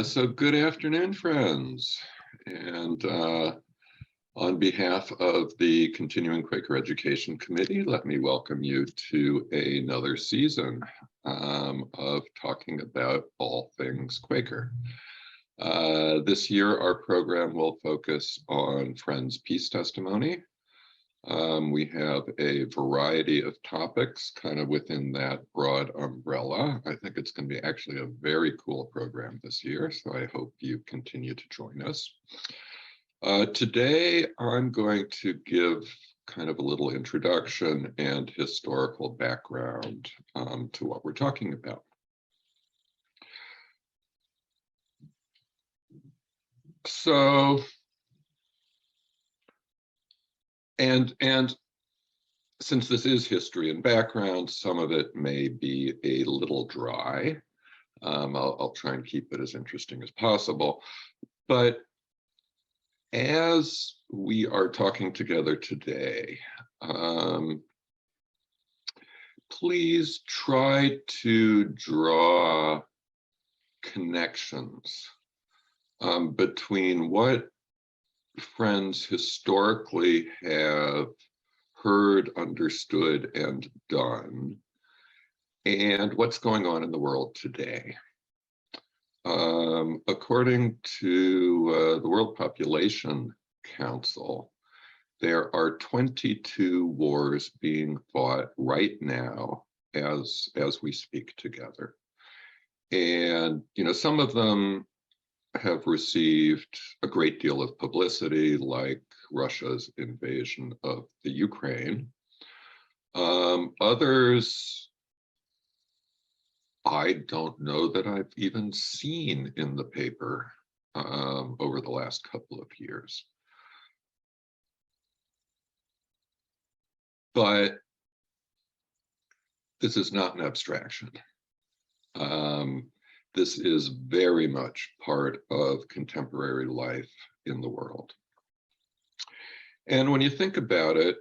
So good afternoon, friends. And on behalf of the Continuing Quaker Education Committee, let me welcome you to another season of talking about all things Quaker. This year, our program will focus on Friends' Peace Testimony. We have a variety of topics kind of within that broad umbrella. I think it's going to be actually a very cool program this year, so I hope you continue to join us. Today, I'm going to give kind of a little introduction and historical background to what we're talking about. So, and since this is history and background, some of it may be a little dry. I'll try and keep it as interesting as possible. But as we are talking together today, please try to draw connections between what friends historically have heard, understood, and done, and what's going on in the world today. According to the World Population Council, there are 22 wars being fought right now as we speak together. And, you know, some of them have received a great deal of publicity, like Russia's invasion of the Ukraine. Others, I don't know that I've even seen in the paper over the last couple of years. But this is not an abstraction. This is very much part of contemporary life in the world. And when you think about it,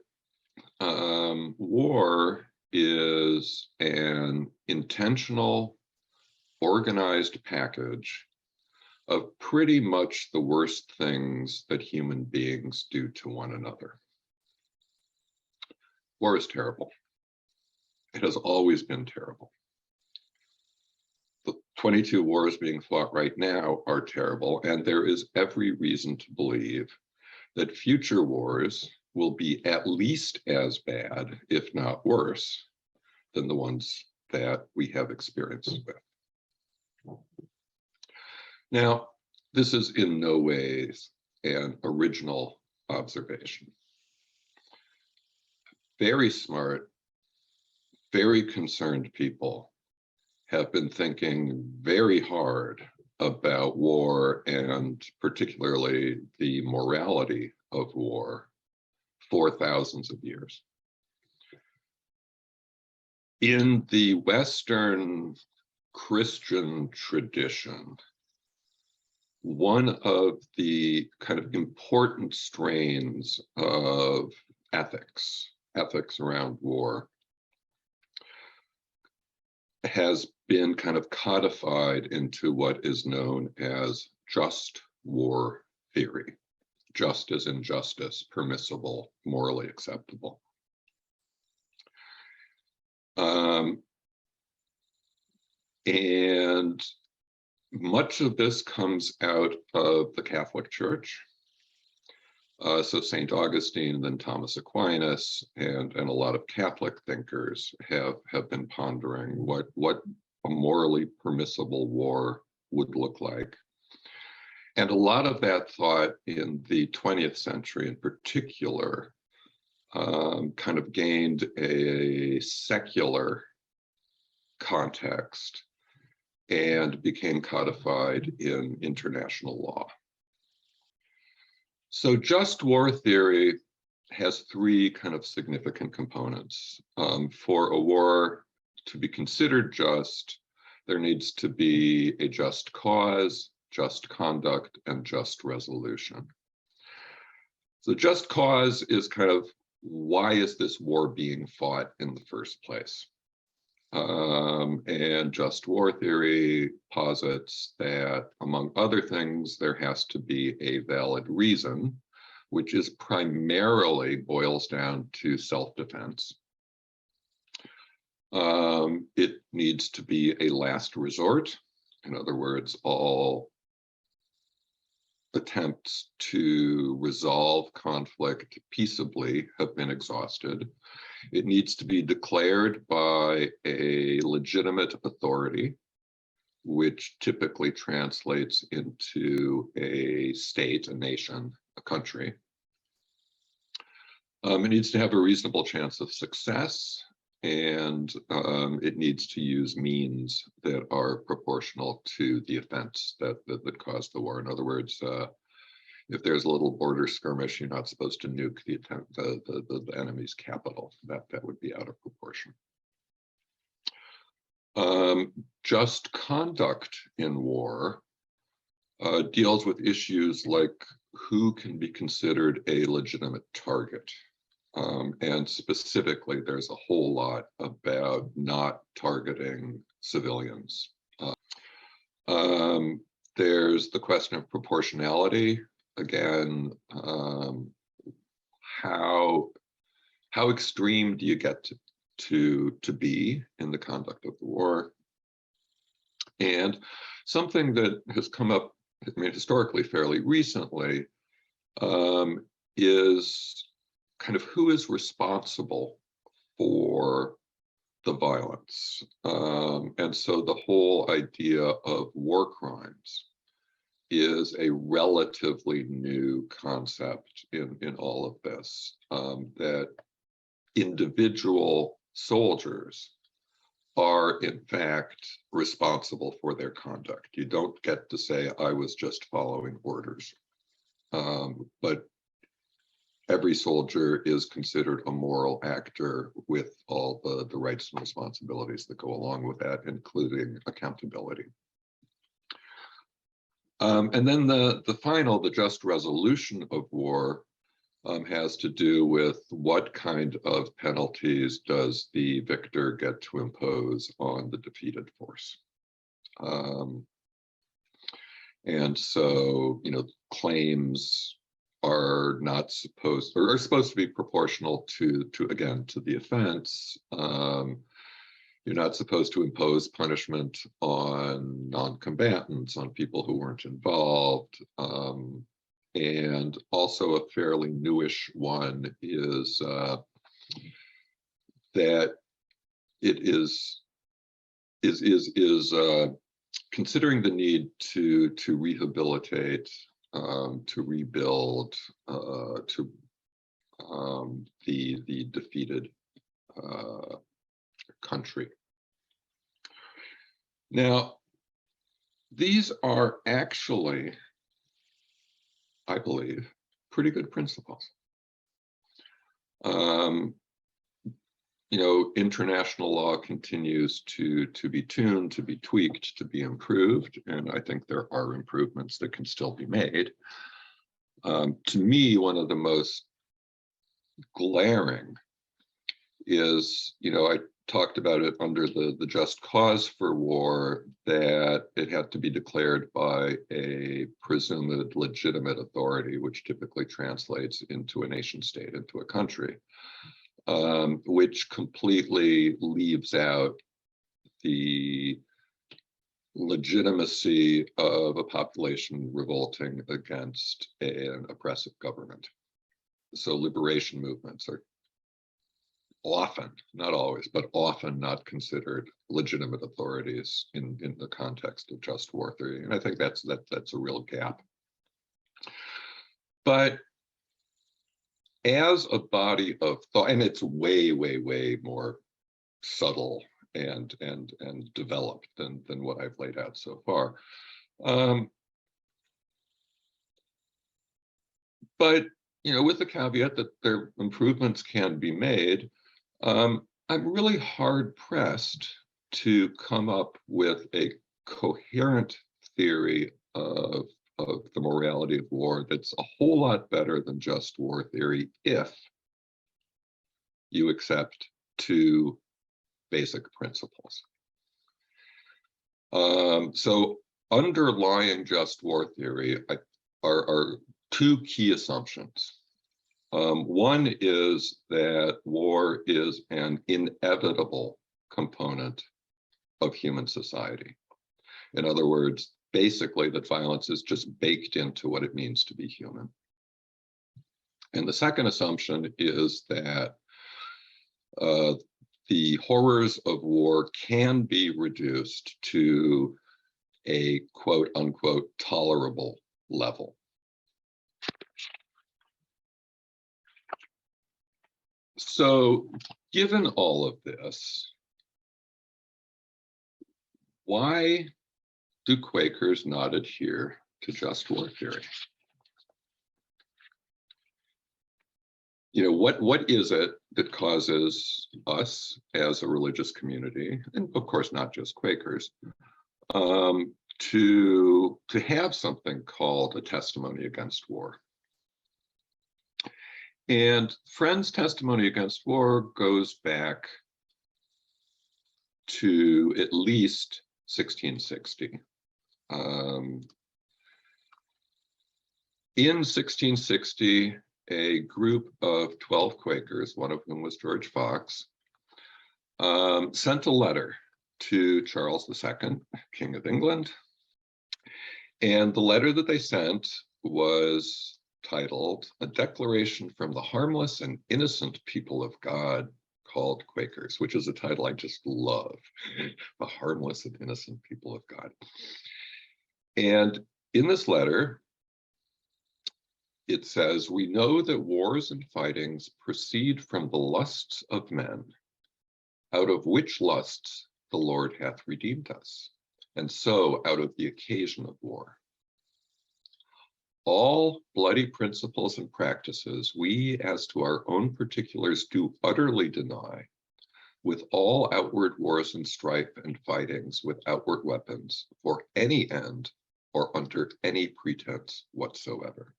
war is an intentional, organized package of pretty much the worst things that human beings do to one another. War is terrible. It has always been terrible. The 22 wars being fought right now are terrible, and there is every reason to believe that future wars will be at least as bad, if not worse, than the ones that we have experience with. Now, this is in no ways an original observation. Very smart, very concerned people have been thinking very hard about war, and particularly the morality of war, for thousands of years. In the Western Christian tradition, one of the kind of important strains of ethics around war, has been kind of codified into what is known as just war theory. Just as in justice, permissible, morally acceptable. And much of this comes out of the Catholic Church. So St. Augustine, then Thomas Aquinas, and a lot of Catholic thinkers have been pondering what a morally permissible war would look like. And a lot of that thought in the 20th century in particular kind of gained a secular context and became codified in international law. So just war theory has three kind of significant components. For a war to be considered just, there needs to be a just cause, just conduct, and just resolution. So just cause is kind of, why is this war being fought in the first place? And just war theory posits that, among other things, there has to be a valid reason, which is primarily boils down to self-defense. It needs to be a last resort. In other words, all attempts to resolve conflict peaceably have been exhausted. It needs to be declared by a legitimate authority, which typically translates into a state, a nation, a country. It needs to have a reasonable chance of success, and it needs to use means that are proportional to the offense that caused the war. In other words, if there's a little border skirmish, you're not supposed to nuke the enemy's capital. That would be out of proportion. Just conduct in war deals with issues like who can be considered a legitimate target. And specifically, there's a whole lot about not targeting civilians. There's the question of proportionality. Again, how extreme do you get to be in the conduct of the war? And something that has come up, I mean, historically fairly recently, is kind of who is responsible for the violence. And so the whole idea of war crimes is a relatively new concept in all of this, that individual soldiers are in fact responsible for their conduct. You don't get to say, I was just following orders. But every soldier is considered a moral actor with all the rights and responsibilities that go along with that, including accountability. And then the just resolution of war has to do with what kind of penalties does the victor get to impose on the defeated force. And so, claims are not supposed, or are supposed to be proportional to the offense. You're not supposed to impose punishment on non-combatants, on people who weren't involved. And also a fairly newish one is that it is considering the need to rehabilitate, to rebuild, the defeated country. Now, these are actually, I believe, pretty good principles. International law continues to be tuned, to be tweaked, to be improved, and I think there are improvements that can still be made. To me, one of the most glaring is, I talked about it under the just cause for war, that it had to be declared by a presumed legitimate authority, which typically translates into a nation state, into a country, which completely leaves out the legitimacy of a population revolting against an oppressive government. So liberation movements are often, not always, but often not considered legitimate authorities in the context of just war theory. And I think that's a real gap. But as a body of thought, and it's way, way, way more subtle and developed than what I've laid out so far. But with the caveat that their improvements can be made, I'm really hard pressed to come up with a coherent theory of the morality of war that's a whole lot better than just war theory, if you accept two basic principles. So underlying just war theory are two key assumptions. One is that war is an inevitable component of human society. In other words, basically that violence is just baked into what it means to be human. And the second assumption is that the horrors of war can be reduced to a quote unquote tolerable level. So, given all of this, why do Quakers not adhere to just war theory? What is it that causes us as a religious community, and of course not just Quakers, to have something called a testimony against war? And Friends' testimony against war goes back to at least 1660. In 1660, a group of 12 Quakers, one of whom was George Fox, sent a letter to Charles II, King of England. And the letter that they sent was titled "A Declaration from the Harmless and Innocent People of God called Quakers," which is a title I just love. The Harmless and Innocent People of God. And in this letter, it says, "We know that wars and fightings proceed from the lusts of men, out of which lusts the Lord hath redeemed us, and so out of the occasion of war. All bloody principles and practices we as to our own particulars do utterly deny, with all outward wars and strife and fightings with outward weapons, for any end or under any pretense whatsoever."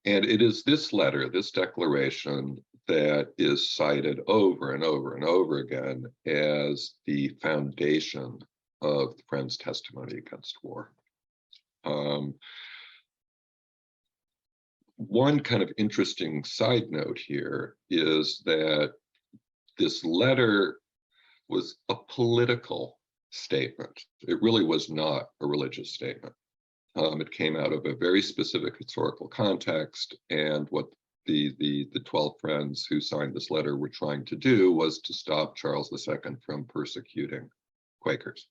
And it is this letter, this declaration, that is cited over and over and over again as the foundation of the Friends' testimony against war. One kind of interesting side note here is that this letter was a political statement. It really was not a religious statement. It came out of a very specific historical context, and what the 12 friends who signed this letter were trying to do was to stop Charles II from persecuting Quakers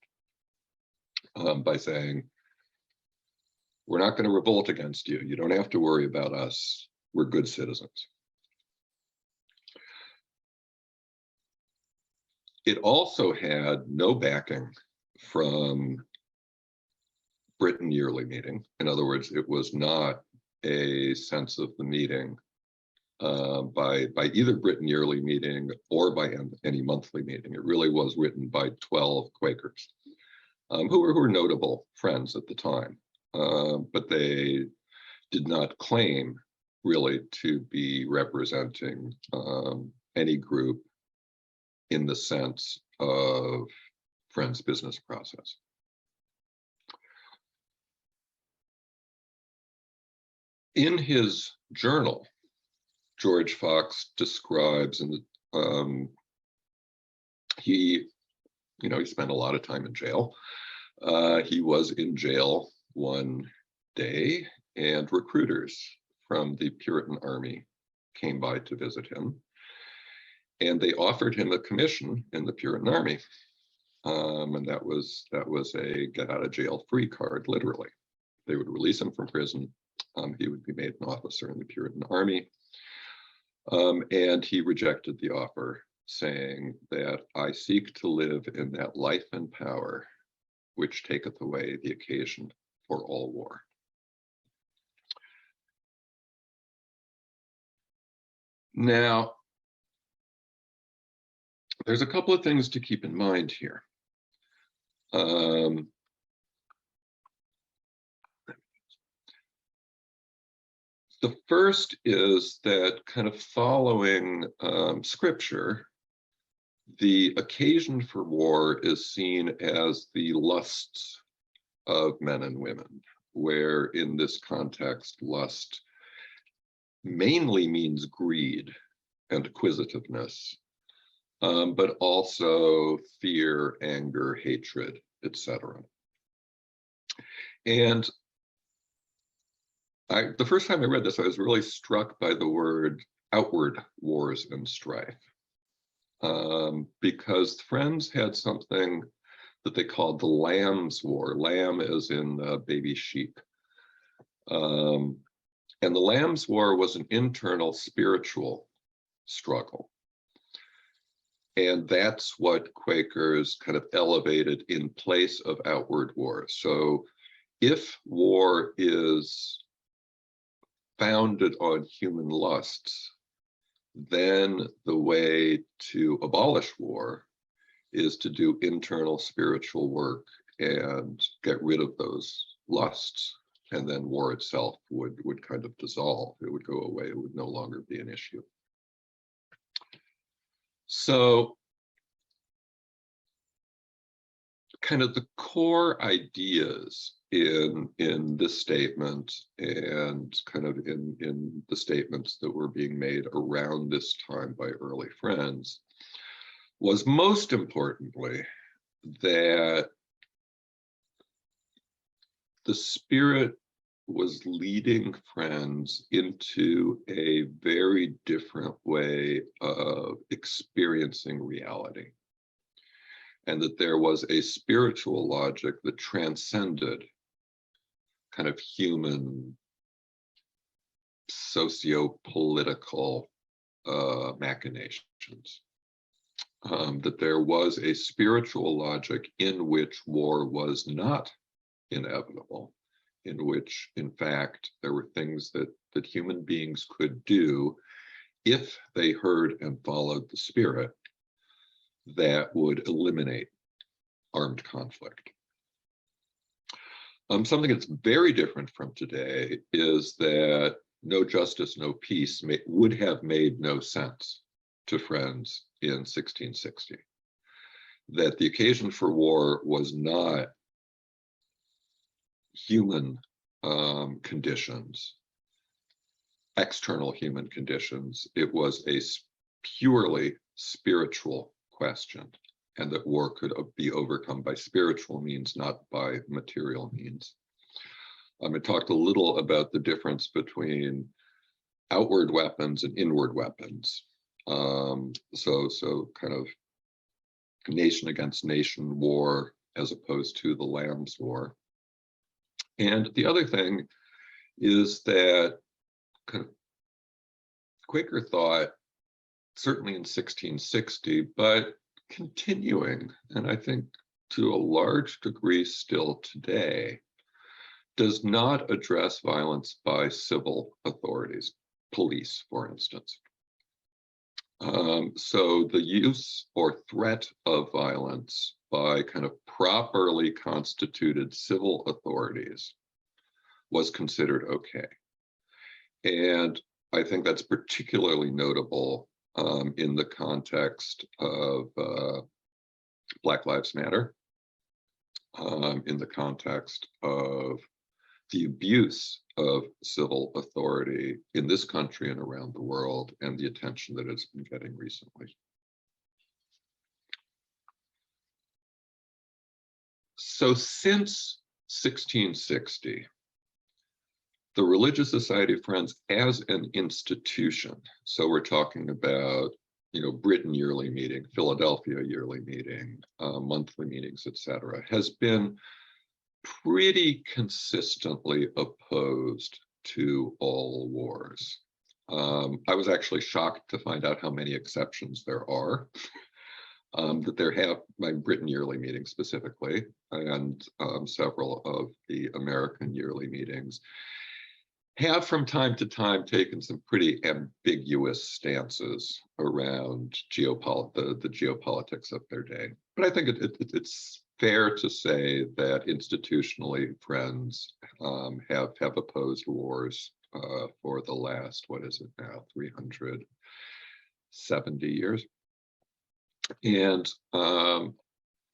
by saying, "We're not going to revolt against you. You don't have to worry about us. We're good citizens." It also had no backing from Britain Yearly Meeting. In other words, it was not a sense of the meeting by either Britain Yearly Meeting or by any monthly meeting. It really was written by 12 Quakers who were notable friends at the time. But they did not claim really to be representing any group in the sense of Friends' business process. In his journal, George Fox describes, and he spent a lot of time in jail. He was in jail one day, and recruiters from the Puritan army came by to visit him, and they offered him a commission in the Puritan army, and that was a get out of jail free card, literally. They would release him from prison. He would be made an officer in the Puritan army, and he rejected the offer, saying that "I seek to live in that life and power which taketh away the occasion for all war." Now, there's a couple of things to keep in mind here. The first is that, kind of following scripture, the occasion for war is seen as the lusts of men and women, where in this context, lust mainly means greed and acquisitiveness, but also fear, anger, hatred, etc. And the first time I read this, I was really struck by the word outward wars and strife, because Friends had something that they called the Lamb's War. Lamb as in baby sheep. And the Lamb's War was an internal spiritual struggle. And that's what Quakers kind of elevated in place of outward war. So if war is founded on human lusts, then the way to abolish war is to do internal spiritual work and get rid of those lusts. And then war itself would kind of dissolve. It would go away. It would no longer be an issue. So kind of the core ideas in this statement and kind of in the statements that were being made around this time by early Friends was most importantly that the Spirit was leading Friends into a very different way of experiencing reality, and that there was a spiritual logic that transcended kind of human socio-political machinations. That there was a spiritual logic in which war was not inevitable, in which, in fact, there were things that human beings could do if they heard and followed the Spirit that would eliminate armed conflict. Something that's very different from today is that no justice, no peace would have made no sense to Friends in 1660. That the occasion for war was not human conditions, external human conditions. It was a purely spiritual question, and that war could be overcome by spiritual means, not by material means. I talked a little about the difference between outward weapons and inward weapons. So kind of nation against nation war as opposed to the Lamb's War. And the other thing is that kind of Quaker thought, certainly in 1660, but continuing, and I think to a large degree still today, does not address violence by civil authorities, police, for instance. So the use or threat of violence by kind of properly constituted civil authorities was considered okay. And I think that's particularly notable in the context of Black Lives Matter, in the context of the abuse of civil authority in this country and around the world, and the attention that it's been getting recently. So since 1660, the Religious Society of Friends as an institution, so we're talking about, Britain yearly meeting, Philadelphia yearly meeting, monthly meetings, etc., has been pretty consistently opposed to all wars. I was actually shocked to find out how many exceptions there are. That there have, my Britain yearly meeting specifically, and several of the American yearly meetings, have from time to time taken some pretty ambiguous stances around the geopolitics of their day. But I think it's fair to say that institutionally Friends have opposed wars for the last, 370 years. And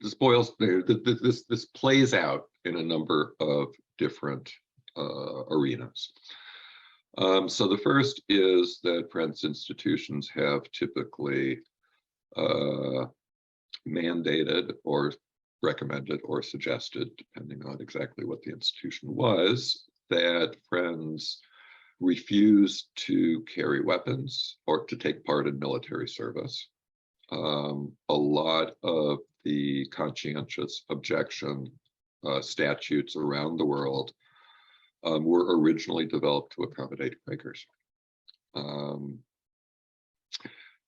this plays out in a number of different arenas. So the first is that Friends institutions have typically mandated or recommended or suggested, depending on exactly what the institution was, that Friends refuse to carry weapons or to take part in military service. A lot of the conscientious objection statutes around the world were originally developed to accommodate Quakers.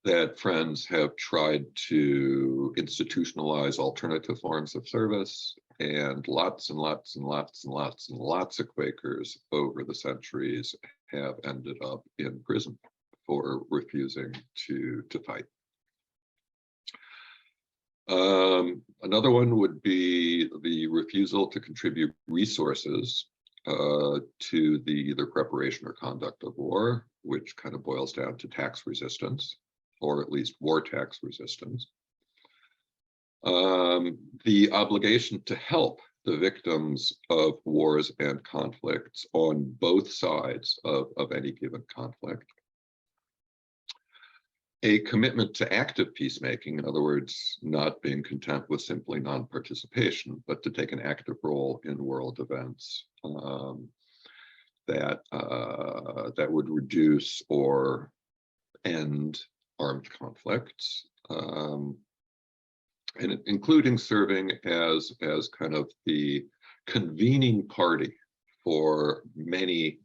That Friends have tried to institutionalize alternative forms of service, and lots and lots and lots and lots and lots of Quakers over the centuries have ended up in prison for refusing to fight. Another one would be the refusal to contribute resources to the either preparation or conduct of war, which kind of boils down to tax resistance, or at least war tax resistance. The obligation to help the victims of wars and conflicts on both sides of any given conflict. A commitment to active peacemaking, in other words, not being content with simply non-participation, but to take an active role in world events that would reduce or end armed conflicts, and including serving as kind of the convening party for many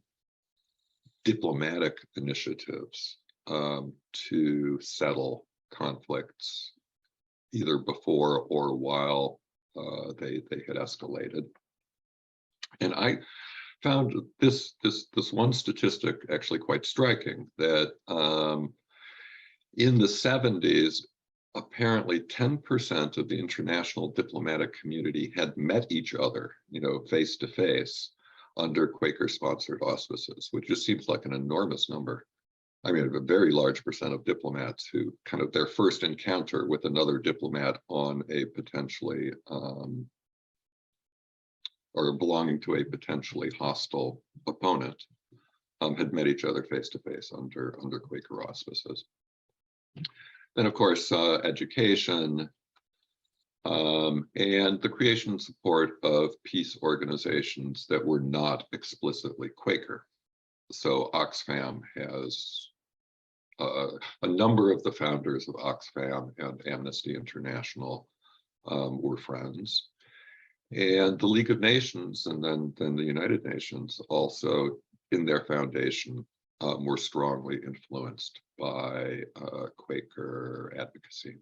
diplomatic initiatives to settle conflicts either before or while they had escalated. And I found this one statistic actually quite striking, that in the 70s, apparently 10% of the international diplomatic community had met each other, face to face under Quaker-sponsored auspices, which just seems like an enormous number. I mean, a very large percent of diplomats who kind of their first encounter with another diplomat on a potentially or belonging to a potentially hostile opponent had met each other face to face under Quaker auspices. Then, of course, education and the creation and support of peace organizations that were not explicitly Quaker. So Oxfam has a number of the founders of Oxfam and Amnesty International were Friends. And the League of Nations and then the United Nations also in their foundation were strongly influenced by Quaker advocacy.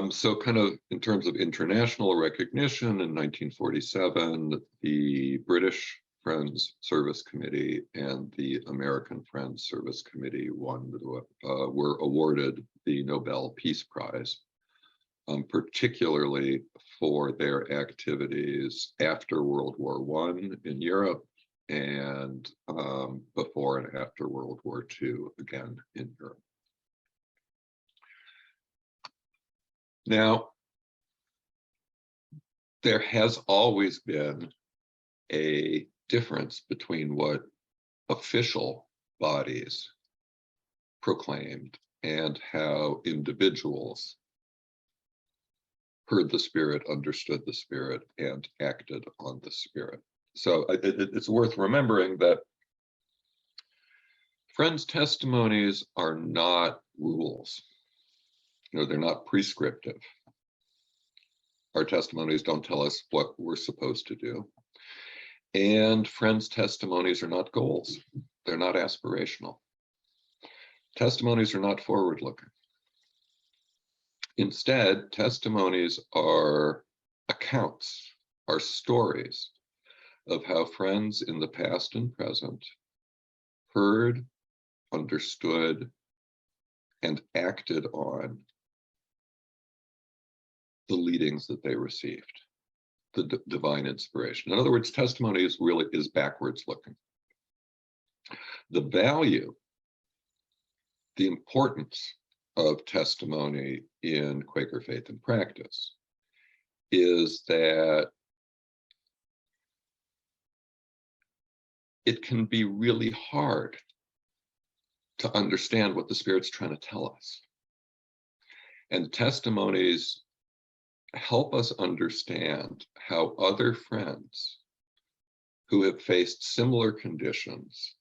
So kind of in terms of international recognition, in 1947, the British Friends Service Committee and the American Friends Service Committee were awarded the Nobel Peace Prize, particularly for their activities after World War I in Europe and before and after World War II, again in Europe. Now, there has always been a difference between what official bodies proclaimed and how individuals heard the spirit, understood the spirit, and acted on the spirit. So it's worth remembering that Friends' testimonies are not rules. They're not prescriptive. Our testimonies don't tell us what we're supposed to do. And Friends' testimonies are not goals. They're not aspirational. Testimonies are not forward-looking. Instead, testimonies are accounts, are stories of how Friends in the past and present heard, understood, and acted on the leadings that they received, the divine inspiration. In other words, testimony is backwards looking. The value, the importance of testimony in Quaker faith and practice is that it can be really hard to understand what the Spirit's trying to tell us. And testimonies help us understand how other friends who have faced similar conditions,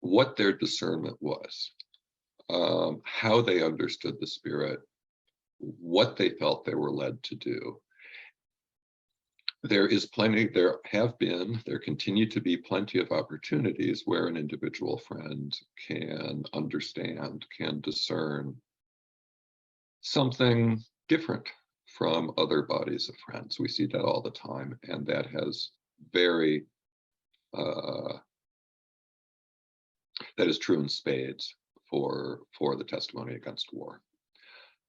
what their discernment was, how they understood the Spirit, what they felt they were led to do. There continue to be plenty of opportunities where an individual friend can understand, can discern something different from other bodies of friends. We see that all the time, and that has that is true in spades for the testimony against war.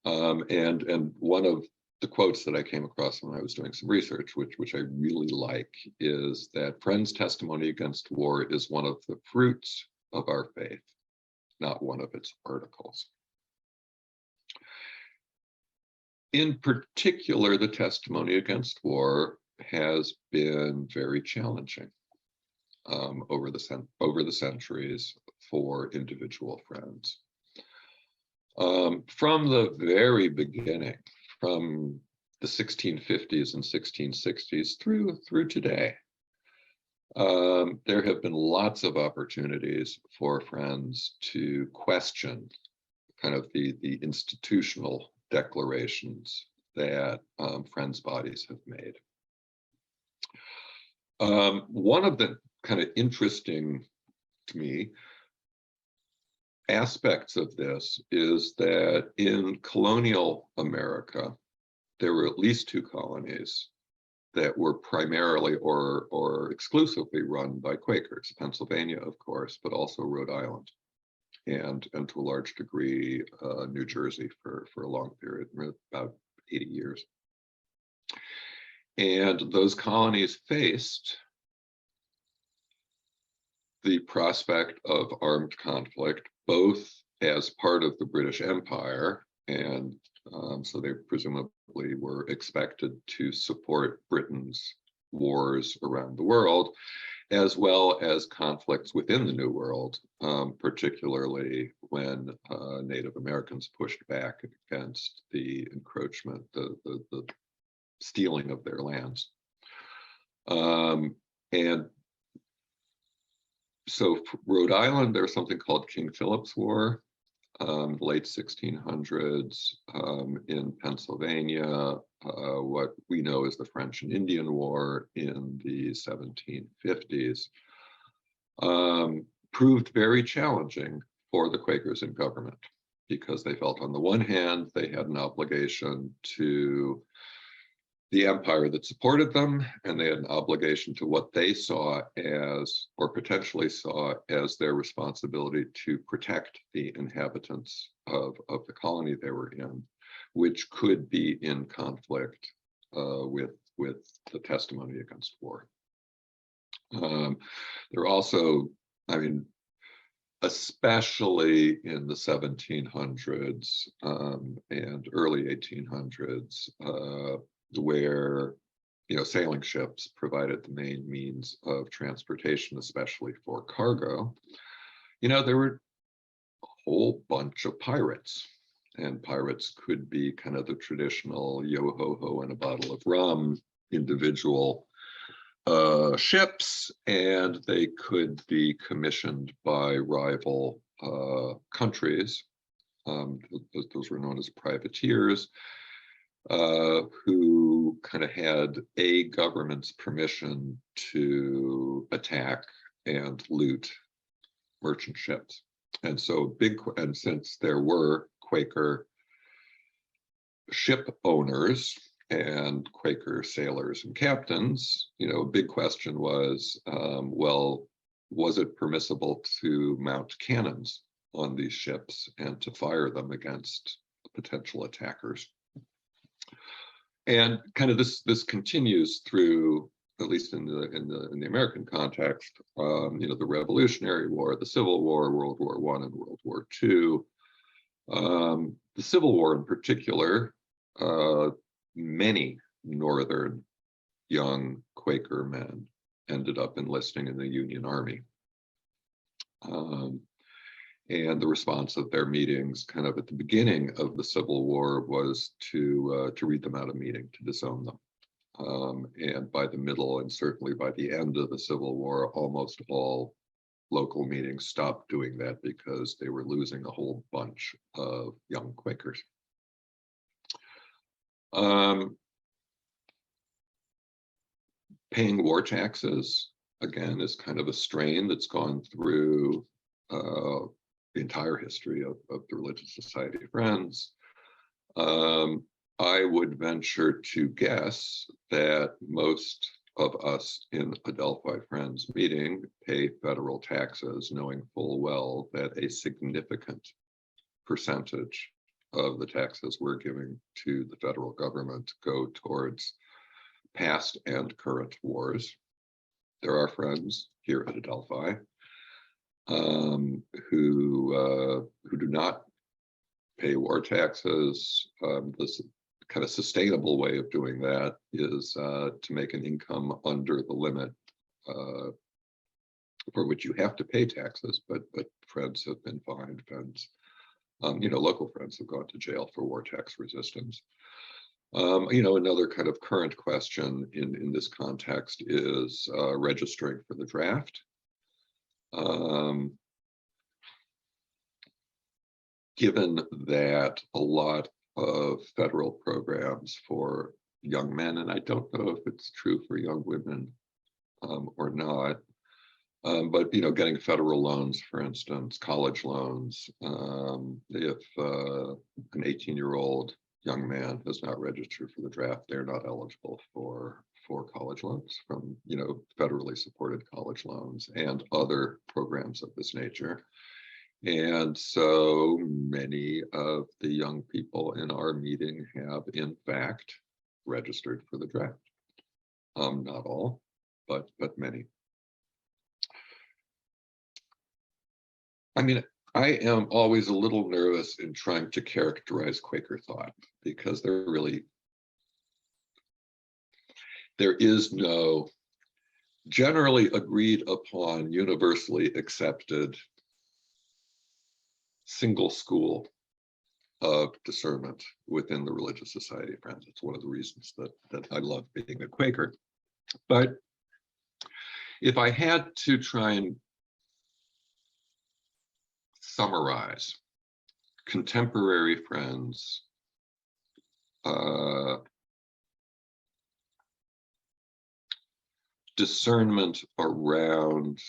And one of the quotes that I came across when I was doing some research, which I really like, is that Friends' testimony against war is one of the fruits of our faith, not one of its articles. In particular, the testimony against war has been very challenging over the centuries for individual friends. From the very beginning, from the 1650s and 1660s through today, there have been lots of opportunities for friends to question kind of the institutional declarations that friends' bodies have made. One of the kind of interesting, to me, aspects of this is that in colonial America, there were at least two colonies that were primarily or exclusively run by Quakers. Pennsylvania, of course, but also Rhode Island, and to a large degree, New Jersey for a long period, about 80 years. And those colonies faced the prospect of armed conflict, both as part of the British Empire, and so they presumably were expected to support Britain's wars around the world, as well as conflicts within the New World, particularly when Native Americans pushed back against the encroachment, the stealing of their lands. And so for Rhode Island, there's something called King Philip's War, late 1600s. In Pennsylvania, what we know as the French and Indian War in the 1750s, proved very challenging for the Quakers in government, because they felt on the one hand, they had an obligation to the empire that supported them, and they had an obligation to what they saw as, or potentially saw as, their responsibility to protect the inhabitants of the colony they were in, which could be in conflict with the testimony against war. There are also, I mean, especially in the 1700s and early 1800s, where sailing ships provided the main means of transportation, especially for cargo. There were a whole bunch of pirates, and pirates could be kind of the traditional yo-ho-ho and a bottle of rum individual ships, and they could be commissioned by rival countries. Those were known as privateers, who kind of had a government's permission to attack and loot merchant ships. And so and since there were Quaker ship owners and Quaker sailors and captains, a big question was, well, was it permissible to mount cannons on these ships and to fire them against potential attackers? And kind of this continues through at least in the American context, the Revolutionary War, the Civil War, World War I, and World War II. The Civil War in particular, many Northern young Quaker men ended up enlisting in the Union Army. And the response of their meetings kind of at the beginning of the Civil War was to read them out of meeting, to disown them. And by the middle and certainly by the end of the Civil War, almost all local meetings stopped doing that because they were losing a whole bunch of young Quakers. Paying war taxes, again, is kind of a strain that's gone through the entire history of the Religious Society of Friends. I would venture to guess that most of us in Adelphi Friends meeting pay federal taxes, knowing full well that a significant percentage of the taxes we're giving to the federal government go towards past and current wars. There are friends here at Adelphi who do not pay war taxes. This kind of sustainable way of doing that is to make an income under the limit for which you have to pay taxes, but friends have been fined. Friends, local friends have gone to jail for war tax resistance. Another kind of current question in this context is registering for the draft. Given that a lot of federal programs for young men, and I don't know if it's true for young women or not, but getting federal loans, for instance, college loans, if an 18-year-old young man has not registered for the draft, they're not eligible for college loans from federally supported college loans and other programs of this nature. And so many of the young people in our meeting have in fact registered for the draft. Not all, but many. I mean, I am always a little nervous in trying to characterize Quaker thought because there is no generally agreed upon, universally accepted single school of discernment within the Religious Society of Friends. It's one of the reasons that I love being a Quaker. But if I had to try and summarize contemporary Friends discernment around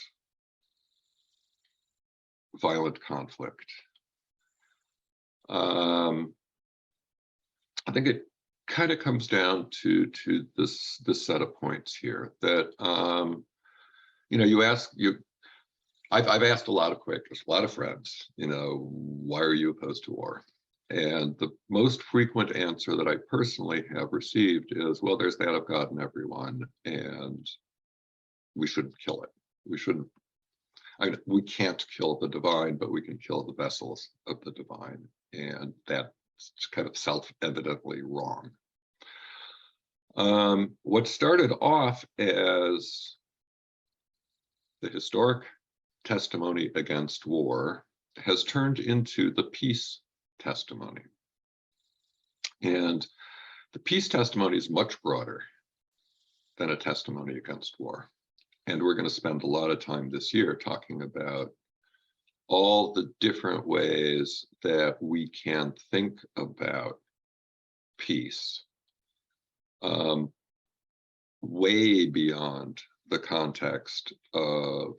violent conflict, I think it kind of comes down to this set of points here that I've asked a lot of Quakers, a lot of friends, why are you opposed to war? And the most frequent answer that I personally have received is, well, there's that of God in everyone, and we shouldn't kill it. We can't kill the divine, but we can kill the vessels of the divine. And that's kind of self-evidently wrong. What started off as the historic testimony against war has turned into the peace testimony. And the peace testimony is much broader than a testimony against war. And we're going to spend a lot of time this year talking about all the different ways that we can think about peace, way beyond the context of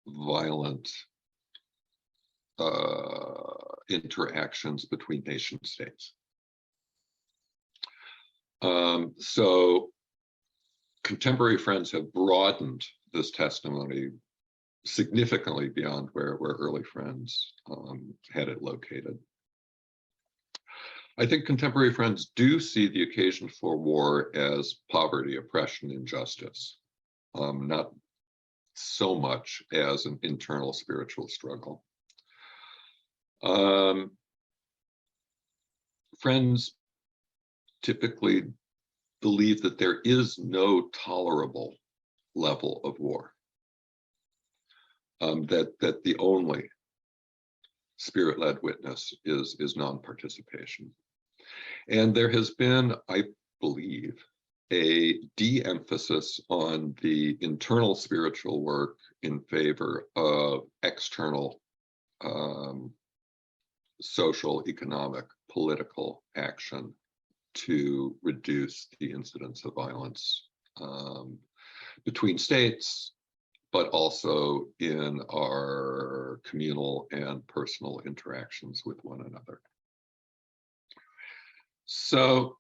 violent interactions between nation states. So contemporary Friends have broadened this testimony significantly beyond where early Friends had it located. I think contemporary friends do see the occasion for war as poverty, oppression, injustice, not so much as an internal spiritual struggle. Friends typically believe that there is no tolerable level of war, that the only spirit-led witness is non-participation. And there has been, I believe, a de-emphasis on the internal spiritual work in favor of external social, economic, political action to reduce the incidence of violence between states, but also in our communal and personal interactions with one another. So,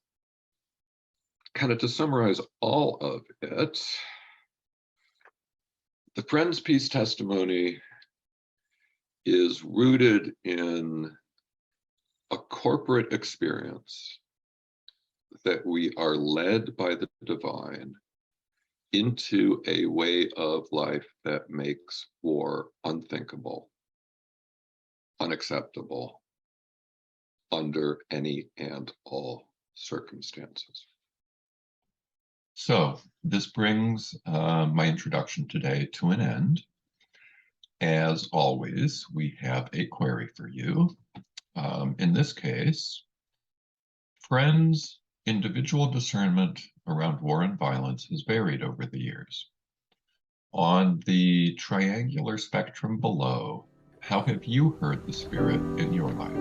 kind of to summarize all of it, the Friends Peace Testimony is rooted in a corporate experience that we are led by the divine into a way of life that makes war unthinkable, unacceptable, under any and all circumstances. So this brings my introduction today to an end. As always, we have a query for you. In this case, friends' individual discernment around war and violence has varied over the years. On the triangular spectrum below, how have you heard the Spirit in your life?